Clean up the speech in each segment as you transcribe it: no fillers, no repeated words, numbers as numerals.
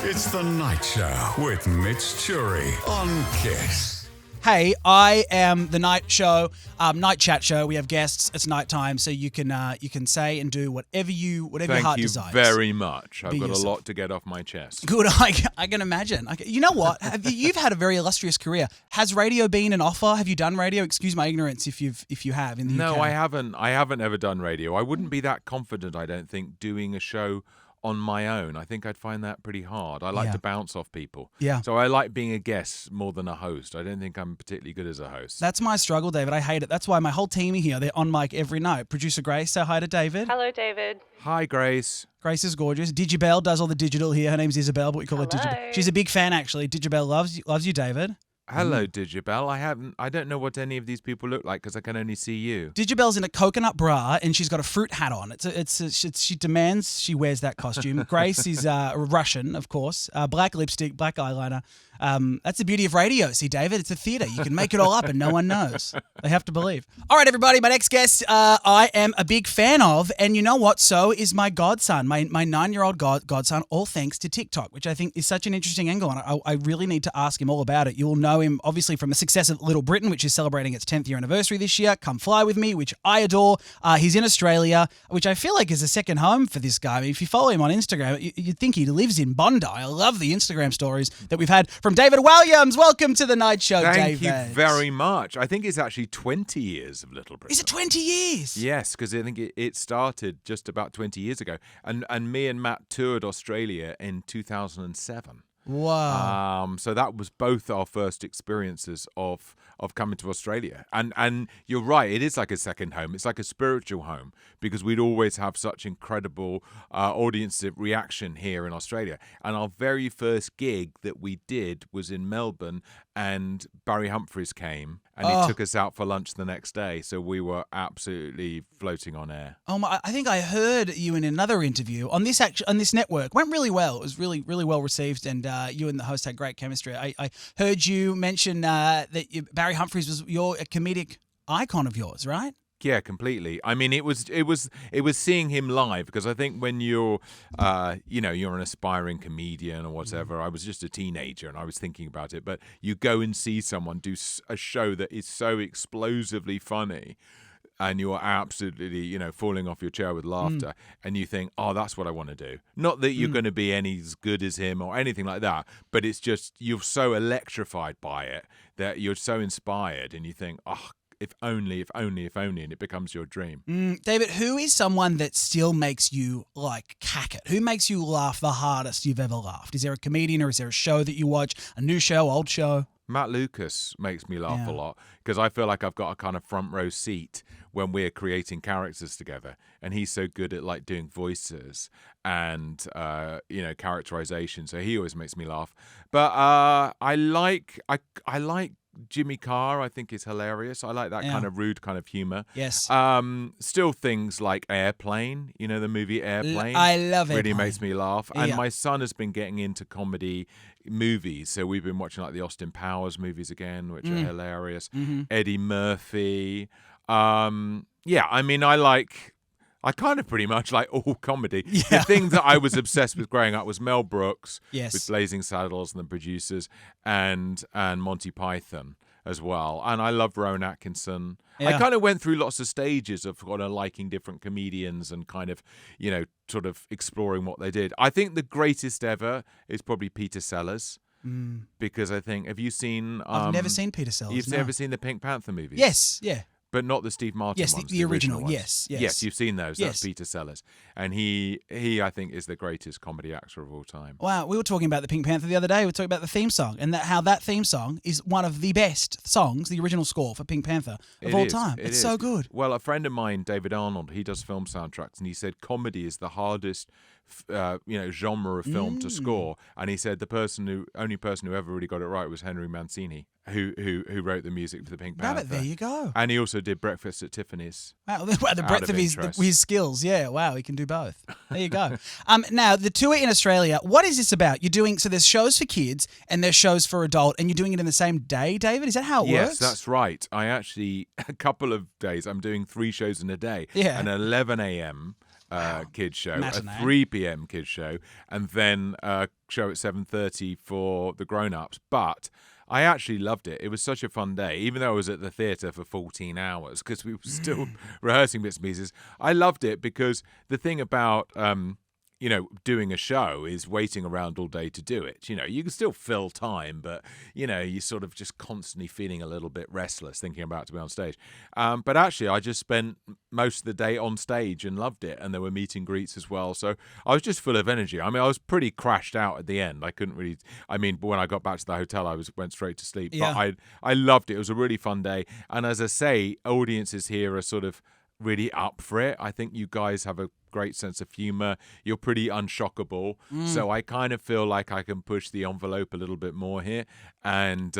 It's The Night Show with Mitch Churi on Kiss. Hey, I am the night show, night chat show. We have guests. It's nighttime, so you can say and do whatever your heart desires. Thank you very much. I've Be got yourself. a lot to get off my chest. Good, I can imagine. You know what? You've had a very illustrious career. Has radio been an offer? Have you done radio? Excuse my ignorance if you have in the UK. No, I haven't. I haven't ever done radio. I wouldn't be that confident, I don't think, doing a show on my own. I think I'd find that pretty hard. I like to bounce off people. Yeah. So I like being a guest more than a host. I don't think I'm particularly good as a host. That's my struggle, David. I hate it. That's why my whole team are here. They're on mic every night. Producer Grace, say hi to David. Hello, David. Hi, Grace. Grace is gorgeous. Digibel does all the digital here. Her name's Isabel, but we call her Digibel. She's a big fan, actually. Digibel loves you, David. Hello, Digibel. I don't know what any of these people look like because I can only see you. Digibel's in a coconut bra and she's got a fruit hat on. She demands she wears that costume. Grace is Russian, of course. Black lipstick, black eyeliner. That's the beauty of radio. See, David, it's a theatre. You can make it all up and no one knows. They have to believe. All right, everybody, my next guest I am a big fan of, and you know what? So is my godson, my 9-year-old godson, all thanks to TikTok, which I think is such an interesting angle, and I really need to ask him all about it. You will know him, obviously, from the success of Little Britain, which is celebrating its 10th year anniversary this year. Come Fly With Me, which I adore. He's in Australia, which I feel like is a second home for this guy. I mean, if you follow him on Instagram, you'd think he lives in Bondi. I love the Instagram stories that we've had from David Walliams. Welcome to the Night Show, David. Thank you very much. I think it's actually 20 years of Little Britain. Is it 20 years? Yes, because I think it started just about 20 years ago. And me and Matt toured Australia in 2007. Wow. So that was both our first experiences of coming to Australia. And you're right, it is like a second home. It's like a spiritual home because we'd always have such incredible audience reaction here in Australia. And our very first gig that we did was in Melbourne, and Barry Humphries came and he took us out for lunch the next day. So we were absolutely floating on air. Oh my! I think I heard you in another interview on this network. Went really well. It was really, really well received, and you and the host had great chemistry. I heard you mention that Barry Humphries was a comedic icon of yours, right? Yeah, completely. I mean, it was seeing him live, because I think when you're you're an aspiring comedian or whatever. I was just a teenager and I was thinking about it, but you go and see someone do a show that is so explosively funny, and you're absolutely, falling off your chair with laughter, and you think, oh, that's what I want to do. Not that you're going to be any as good as him or anything like that, but it's just you're so electrified by it that you're so inspired, and you think, oh, if only, and it becomes your dream. David, who is someone that still makes you cack it? Who makes you laugh the hardest you've ever laughed? Is there a comedian or is there a show that you watch? A new show, old show? Matt Lucas makes me laugh a lot because I feel like I've got a kind of front row seat when we're creating characters together, and he's so good at doing voices and characterization. So he always makes me laugh. But I like Jimmy Carr. I think is hilarious. I like that kind of rude kind of humor. Yes. Still things like Airplane, the movie Airplane. I love it. Really makes me laugh. And Yeah. my son has been getting into comedy movies, so we've been watching the Austin Powers movies again, which are hilarious. Eddie Murphy. I mean, I kind of pretty much like all comedy. Yeah. The thing that I was obsessed with growing up was Mel Brooks Yes. with Blazing Saddles and the Producers, and Monty Python as well. And I love Rowan Atkinson. Yeah. I kind of went through lots of stages of kind of liking different comedians and kind of, sort of exploring what they did. I think the greatest ever is probably Peter Sellers. Because I think, have you seen... I've never seen Peter Sellers. You've never seen the Pink Panther movies? Yes, yeah. But not the Steve Martin Yes, ones. the original ones. yes. Yes, you've seen those. Yes. That's Peter Sellers. And he I think, is the greatest comedy actor of all time. Wow, we were talking about the Pink Panther the other day. We were talking about the theme song, and how that theme song is one of the best songs, the original score for Pink Panther of all time. It's so good. Well, a friend of mine, David Arnold, he does film soundtracks, and he said comedy is the hardest genre of film to score. And he said the only person who ever really got it right was Henry Mancini, who wrote the music for the Pink Panther. There you go. And he also did Breakfast at Tiffany's. Wow, the breadth of his skills. Yeah, wow, he can do both. There you go. Now, the tour in Australia, what is this about? You're doing, so there's shows for kids and there's shows for adult, and you're doing it in the same day, David? Is that how it works? Yes, that's right. I actually, a couple of days, I'm doing 3 shows in a day. Yeah. An 11 a.m., kids show, Matinee. a 3 p.m. kids show, and then a show at 7:30 for the grown-ups. But I actually loved it. It was such a fun day, even though I was at the theatre for 14 hours because we were still rehearsing bits and pieces. I loved it because the thing about doing a show is waiting around all day to do it. You can still fill time, but, you're sort of just constantly feeling a little bit restless thinking about to be on stage. But actually, I just spent most of the day on stage and loved it. And there were meet and greets as well. So I was just full of energy. I mean, I was pretty crashed out at the end. I couldn't really, when I got back to the hotel, I went straight to sleep. Yeah. But I loved it. It was a really fun day. And as I say, audiences here are sort of really up for it. I think you guys have a great sense of humor. You're pretty unshockable. So I kind of feel like I can push the envelope a little bit more here. And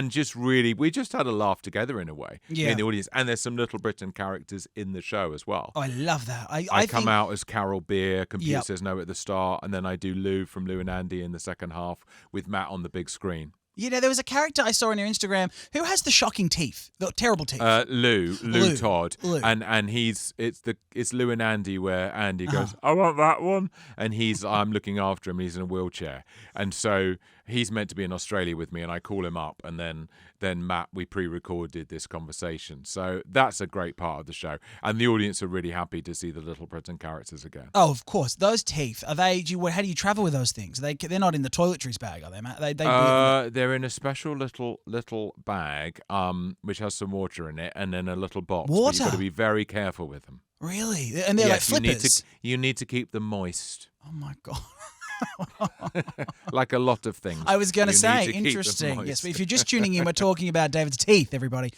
just really, we just had a laugh together in a way in the audience. And there's some Little Britain characters in the show as well. Oh, I love that. I come out as Carol Beer, Computer Yep. Says No at the start, and then I do Lou from Lou and Andy in the second half with Matt on the big screen. There was a character I saw on your Instagram who has the shocking teeth, the terrible teeth. Lou Todd, Lou. and it's Lou and Andy where Andy goes, I want that one, and I'm looking after him. He's in a wheelchair, and so he's meant to be in Australia with me, and I call him up, and then Matt, we pre-recorded this conversation, so that's a great part of the show, and the audience are really happy to see the Little Britain characters again. Oh, of course. Those teeth, are they? How do you travel with those things? They're not in the toiletries bag, are they, Matt? They're in a special little bag, which has some water in it, and then a little box. Water? But you've got to be very careful with them. Really? And they're like flippers? You need to keep them moist. Oh, my God. Like a lot of things. I was going to say, keep them interesting. moist. Yes, but if you're just tuning in, we're talking about David's teeth, everybody.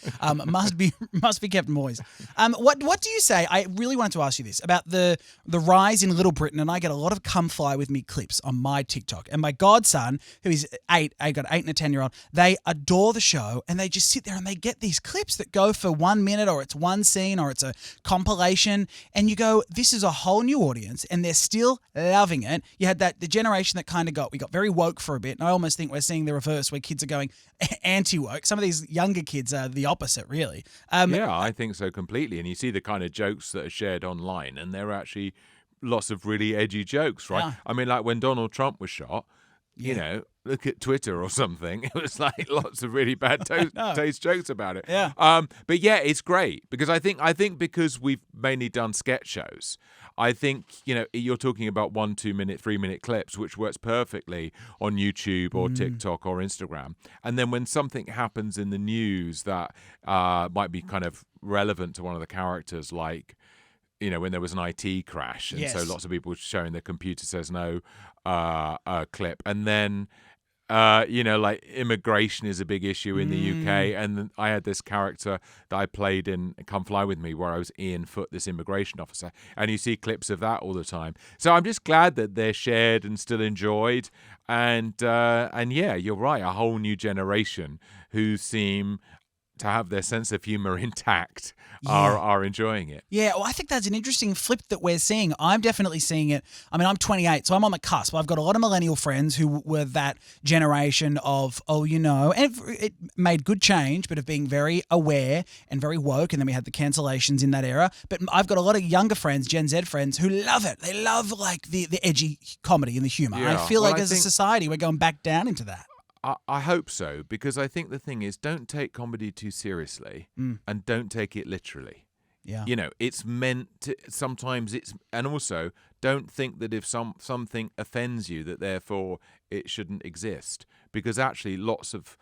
Must be kept moist. What do you say? I really wanted to ask you this about the rise in Little Britain, and I get a lot of come fly with me clips on my TikTok. And my godson, who is 8, I got 8 and a 10-year-old, they adore the show, and they just sit there and they get these clips that go for 1 minute, or it's one scene, or it's a compilation, and you go, this is a whole new audience, and they're still loving it. You had the generation that kind of we got very woke for a bit, and I almost think we're seeing the reverse where kids are going anti-woke. Some of these younger kids are the opposite, really. Yeah, I think so completely. And you see the kind of jokes that are shared online, and there are actually lots of really edgy jokes, right? Yeah. I mean, like when Donald Trump was shot, look at Twitter or something. It was like lots of really bad taste jokes about it. Yeah. But yeah, it's great because I think because we've mainly done sketch shows, I think, you're talking about 1, 2 minute, 3 minute clips, which works perfectly on YouTube or TikTok or Instagram. And then when something happens in the news that might be kind of relevant to one of the characters, like, when there was an IT crash, and so lots of people showing the Computer Says No clip, and then like immigration is a big issue in the UK, and I had this character that I played in Come Fly With Me where I was Ian Foote, this immigration officer, and you see clips of that all the time. So I'm just glad that they're shared and still enjoyed, and yeah, you're right, a whole new generation who seem to have their sense of humor intact are enjoying it. Yeah, well, I think that's an interesting flip that we're seeing. I'm definitely seeing it. I mean, I'm 28, so I'm on the cusp. I've got a lot of millennial friends who were that generation of, and it made good change, but of being very aware and very woke, and then we had the cancellations in that era. But I've got a lot of younger friends, Gen Z friends, who love it. They love, like, the edgy comedy and the humor. Yeah. I feel like as a society, we're going back down into that. I hope so, because I think the thing is, don't take comedy too seriously and don't take it literally. Yeah. It's meant to, sometimes and also don't think that if something offends you that therefore it shouldn't exist, because actually lots of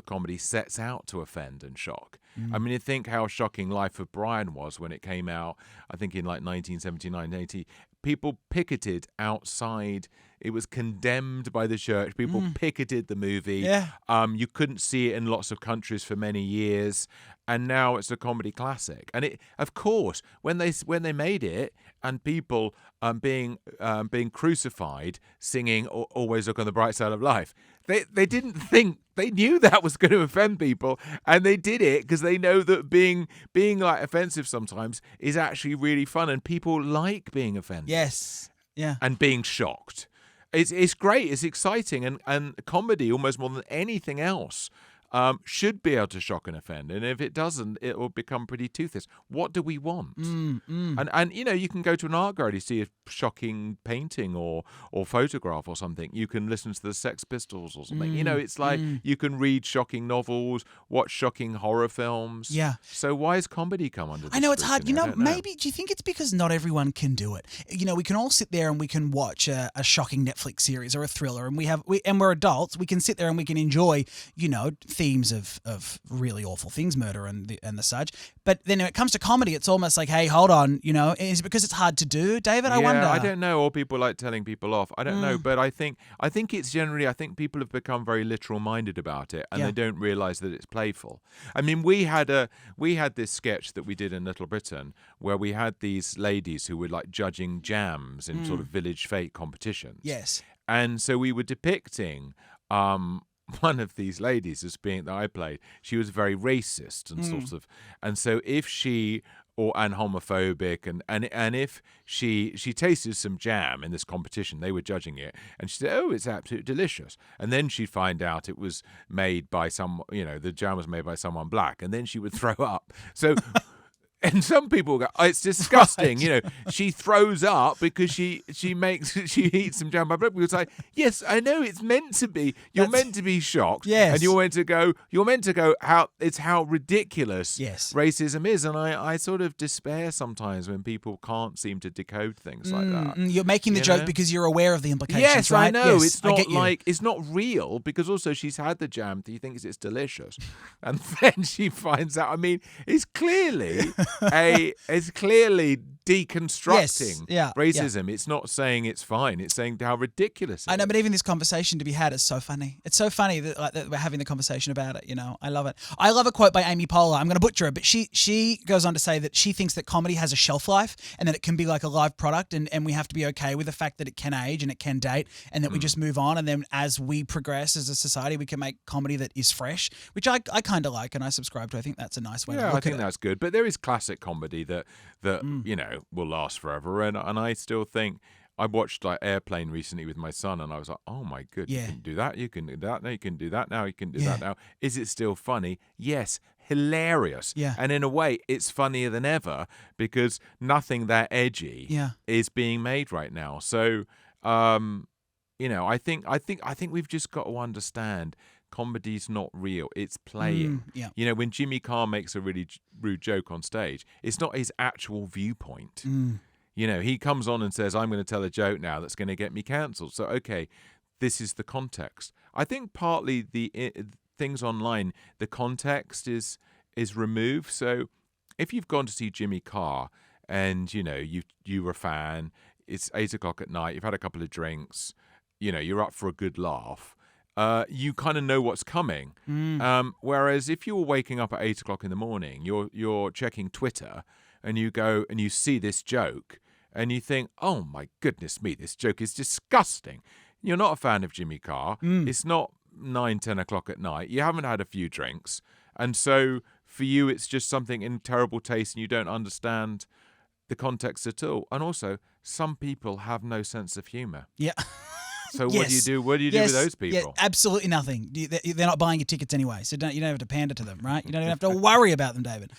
comedy sets out to offend and shock. I mean, you think how shocking Life of Brian was when it came out, I think in like 1979, 80. People picketed outside. It was condemned by the church. People picketed the movie. Yeah. You couldn't see it in lots of countries for many years, and now it's a comedy classic. And it, of course, when they made it, and people being crucified, singing "Always Look on the Bright Side of Life," they didn't think. They knew that was going to offend people, and they did it because they know that being like offensive sometimes is actually really fun, and people like being offended. Yes. Yeah. And being shocked. It's great. It's exciting, and comedy almost more than anything else should be able to shock and offend. And if it doesn't, it will become pretty toothless. What do we want? And you can go to an art gallery, see a shocking painting or photograph or something. You can listen to the Sex Pistols or something. It's like you can read shocking novels, watch shocking horror films. Yeah. So why has comedy come under this I know it's hard. scrutiny? I don't know. Maybe, do you think it's because not everyone can do it? We can all sit there and we can watch a shocking Netflix series or a thriller, and we're adults. We can sit there and we can enjoy, themes of really awful things, murder and the such. But then when it comes to comedy, it's almost like, hey, hold on, is it because it's hard to do, David? I wonder. I don't know. Or people like telling people off. I don't know. But I think it's generally, I think people have become very literal minded about it, and they don't realise that it's playful. I mean, we had this sketch that we did in Little Britain where we had these ladies who were like judging jams in sort of village fete competitions. Yes. And so we were depicting one of these ladies as being that I played. She was very racist and sort of, and so if she and homophobic and if she tasted some jam in this competition, they were judging it, and she said, "Oh, it's absolutely delicious," and then she'd find out it was made by the jam was made by someone black, and then she would throw up. So. And some people go, "Oh, it's disgusting." Right. She throws up because she eats some jam by blood. People say, "Yes, I know it's meant to be. You're meant to be shocked." Yes. And you're meant to go how ridiculous racism is. And I sort of despair sometimes when people can't seem to decode things like that. You're making the joke because you're aware of the implications, yes, right? I know. Yes, it's not like it's not real, because also she's had the jam. He thinks it's delicious, and then she finds out. I mean, it's clearly deconstructing racism. It's not saying it's fine. It's saying how ridiculous it is. I know, but even this conversation to be had is so funny. It's so funny that we're having the conversation about it. I love it. I love a quote by Amy Poehler. I'm going to butcher it, but she goes on to say that she thinks that comedy has a shelf life and that it can be like a live product, and we have to be okay with the fact that it can age and it can date, and that we just move on, and then as we progress as a society, we can make comedy that is fresh, which I kind of like and I subscribe to. I think that's a nice way to look at it. I think that's good. But there is classic comedy that will last forever, and I still think I watched like Airplane recently with my son, and I was like, oh my good, you can do that, you can do that now, you can do that now, you can do that now. Is it still funny? Yes, hilarious. Yeah. And in a way, it's funnier than ever because nothing that edgy is being made right now. So, I think we've just got to understand. Comedy's not real. It's playing. When Jimmy Carr makes a really rude joke on stage, it's not his actual viewpoint. He comes on and says, "I'm going to tell a joke now that's going to get me cancelled." So, okay, this is the context. I think partly the things online, the context is removed. So, if you've gone to see Jimmy Carr and you were a fan, it's 8:00 at night, you've had a couple of drinks, you're up for a good laugh. You kind of know what's coming. Whereas if you're waking up at 8:00 in the morning, you're checking Twitter, and you go and you see this joke, and you think, "Oh my goodness me, this joke is disgusting." You're not a fan of Jimmy Carr. It's not 9-10 o'clock at night. You haven't had a few drinks, and so for you, it's just something in terrible taste, and you don't understand the context at all. And also, some people have no sense of humor. Yeah. So what do you do? What do you do with those people? Yeah, absolutely nothing. They're not buying your tickets anyway, so you don't have to pander to them, right? You don't even have to worry about them, David.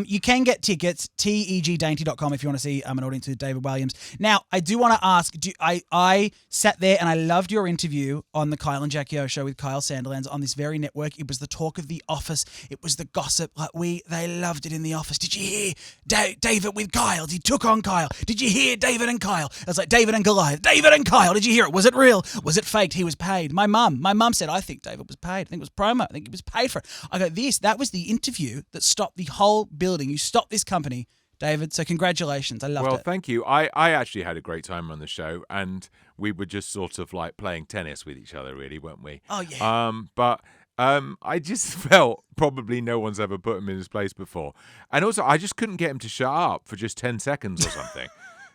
You can get tickets, tegdainty.com, if you want to see an audience with David Walliams. Now, I do want to ask, I sat there and I loved your interview on the Kyle and Jackie O show with Kyle Sandilands on this very network. It was the talk of the office. It was the gossip. They loved it in the office. Did you hear David with Kyle? He took on Kyle. Did you hear David and Kyle? It was like David and Goliath. David and Kyle. Did you hear it? Was it real? Was it faked? He was paid. My mum said, I think David was paid. I think it was promo. I think he was paid for it. I go, that was the interview that stopped the whole building. You stopped this company, David. So congratulations. I loved it. Well, thank you. I actually had a great time on the show, and we were just sort of like playing tennis with each other, really, weren't we? Oh, yeah. But I just felt probably no one's ever put him in his place before. And also, I just couldn't get him to shut up for just 10 seconds or something.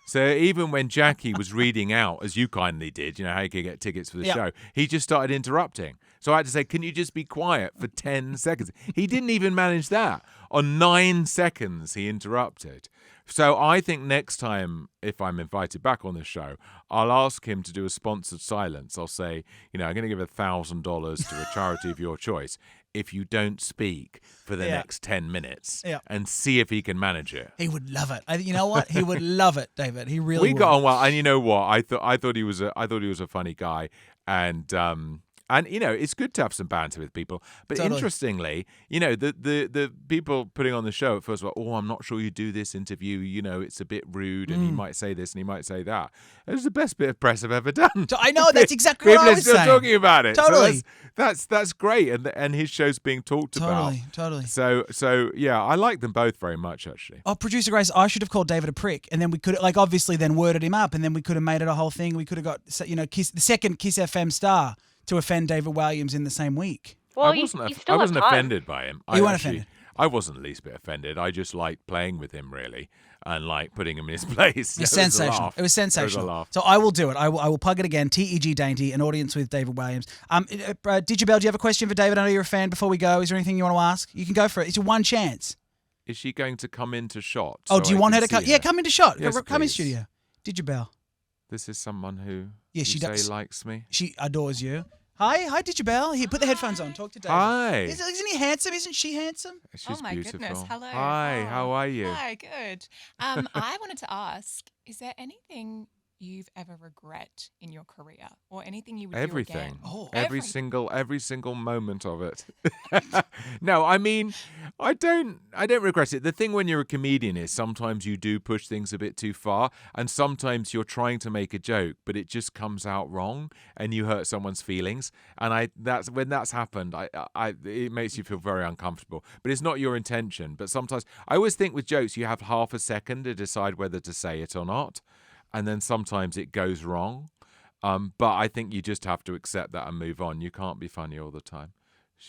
So even when Jackie was reading out, as you kindly did, how you could get tickets for the show, he just started interrupting. So I had to say, can you just be quiet for 10 seconds? He didn't even manage that. On 9 seconds, he interrupted. So I think next time, if I'm invited back on the show, I'll ask him to do a sponsored silence. I'll say, I'm going to give $1,000 to a charity of your choice. if you don't speak for the next 10 minutes Yeah. and see if he can manage it. He would love it. You know what? He would love it, David. He really We would. got on well, and you know what? I thought he was a funny guy, and you know, it's good to have some banter with people. But Totally. interestingly, you know, the people putting on the show at first were, I'm not sure you do this interview. You know, it's a bit rude, and he might say this and he might say that. It was the best bit of press I've ever done. I know, that's exactly what People I are was still saying. talking about it. Totally. So that's great, and his show's being talked about. Totally. So yeah, I like them both very much, actually. Oh, producer Grace, I should have called David a prick, and then we could, like, obviously then worded him up, and then we could have made it a whole thing. We could have got, you know, the second Kiss FM star to offend David Walliams in the same week. Well, I wasn't still have time. offended by him. You weren't offended? I wasn't the least bit offended. I just liked playing with him, really, and like putting him in his place. It was sensational. It was sensational. It was a laugh. So I will do it. I will plug it again. TEG Dainty, an audience with David Walliams. Digibel, do you have a question for David? I know you're a fan. Before we go, is there anything you want to ask? You can go for it. It's your one chance. Is she going to come into shot? Oh, do you want her to come? Yeah, come into shot. Yes, Come in please. studio. Digibel. This is someone who She you say does. likes me. She adores you. Hi, Digibel. Here, put the headphones on. Talk to David. Hi. Isn't he handsome? Isn't she handsome? She's Oh my beautiful. goodness! Hello. Hi. Oh, How are you? Hi. Good. I wanted to ask: is there anything you've ever regret in your career, or anything you would do Everything. again? Oh. every single moment of it. No, I mean, I don't regret it. The thing when you're a comedian is sometimes you do push things a bit too far, and sometimes you're trying to make a joke, but it just comes out wrong, and you hurt someone's feelings. And that's when that's happened. It makes you feel very uncomfortable. But it's not your intention. But sometimes I always think with jokes you have half a second to decide whether to say it or not, and then sometimes it goes wrong. But I think you just have to accept that and move on. You can't be funny all the time.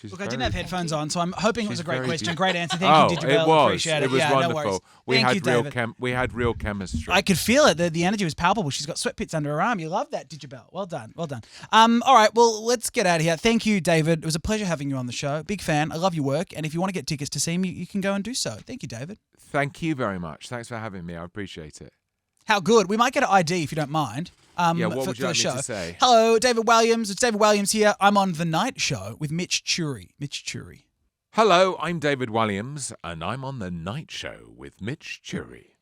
Look, I didn't have headphones on, so I'm hoping it was She's a great very question. beautiful. Great answer. Thank you, Digibel. It was. Appreciate it. It was Yeah, no wonderful. worries. We Thank had you, real David. we had real chemistry. I could feel it. The energy was palpable. She's got sweat pits under her arm. You love that, Digibel. Well done. Well done. All right, well, let's get out of here. Thank you, David. It was a pleasure having you on the show. Big fan. I love your work. And if you want to get tickets to see him, you can go and do so. Thank you, David. Thank you very much. Thanks for having me. I appreciate it. How good. We might get an ID if you don't mind. Yeah, what for, would you for the like me show. to say? Hello, David Walliams. It's David Walliams here. I'm on The Night Show with Mitch Churi. Mitch Churi. Hello, I'm David Walliams, and I'm on The Night Show with Mitch Churi.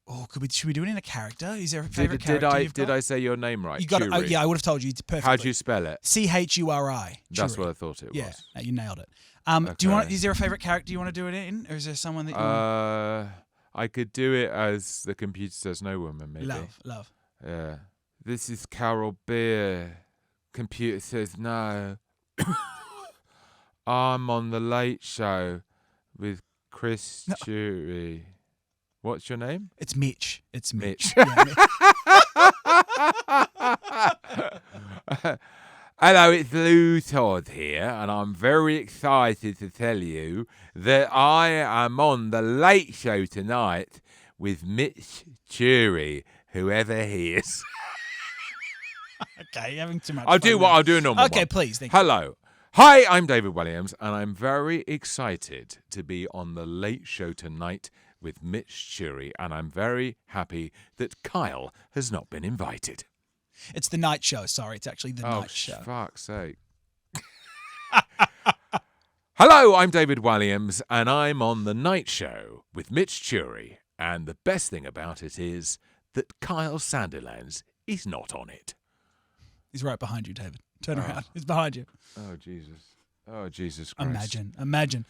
Oh, should we do it in a character? Is there a favorite character you've got? Did I say your name right? You got it. Oh, Churi. yeah, I would have told you. It's perfect. How'd you spell it? Churi. That's Churi. what I thought it Yeah, was. no, you nailed it. Do you want? Okay. Is there a favorite character you want to do it in, or is there someone that you want? I could do it as the computer says no woman, maybe. Love. Yeah. This is Carol Beer. Computer says no. I'm on The Late Show with Chris Churi. What's your name? It's Mitch. It's Mitch. Mitch. Yeah, Mitch. Hello, it's Lou Todd here, and I'm very excited to tell you that I am on The Late Show tonight with Mitch Churi, whoever he is. Okay, you're having too much I'll fun do a normal Okay, one. please. Thank you. Hello. Hi, I'm David Walliams, and I'm very excited to be on The Late Show tonight with Mitch Churi, and I'm very happy that Kyle has not been invited. It's The Night Show. Sorry, it's actually The Night Show. Fuck's sake. Hello, I'm David Walliams, and I'm on The Night Show with Mitch Churi, and the best thing about it is that Kyle Sandilands is not on it. He's right behind you, David. Turn around. He's behind you. Oh, Jesus Christ. Imagine.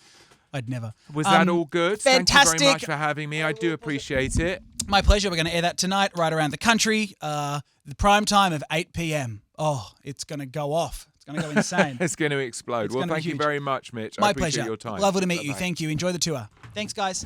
I'd never. Was that all good? Fantastic. Thank you very much for having me. I do appreciate it. My pleasure. We're going to air that tonight right around the country. The prime time of 8 p.m. Oh, it's going to go off. It's going to go insane. It's going to explode. It's Well, gonna be thank you huge. very much, Mitch. I My appreciate pleasure. your time. Lovely to meet you. Bye-bye. Thank you. Enjoy the tour. Thanks, guys.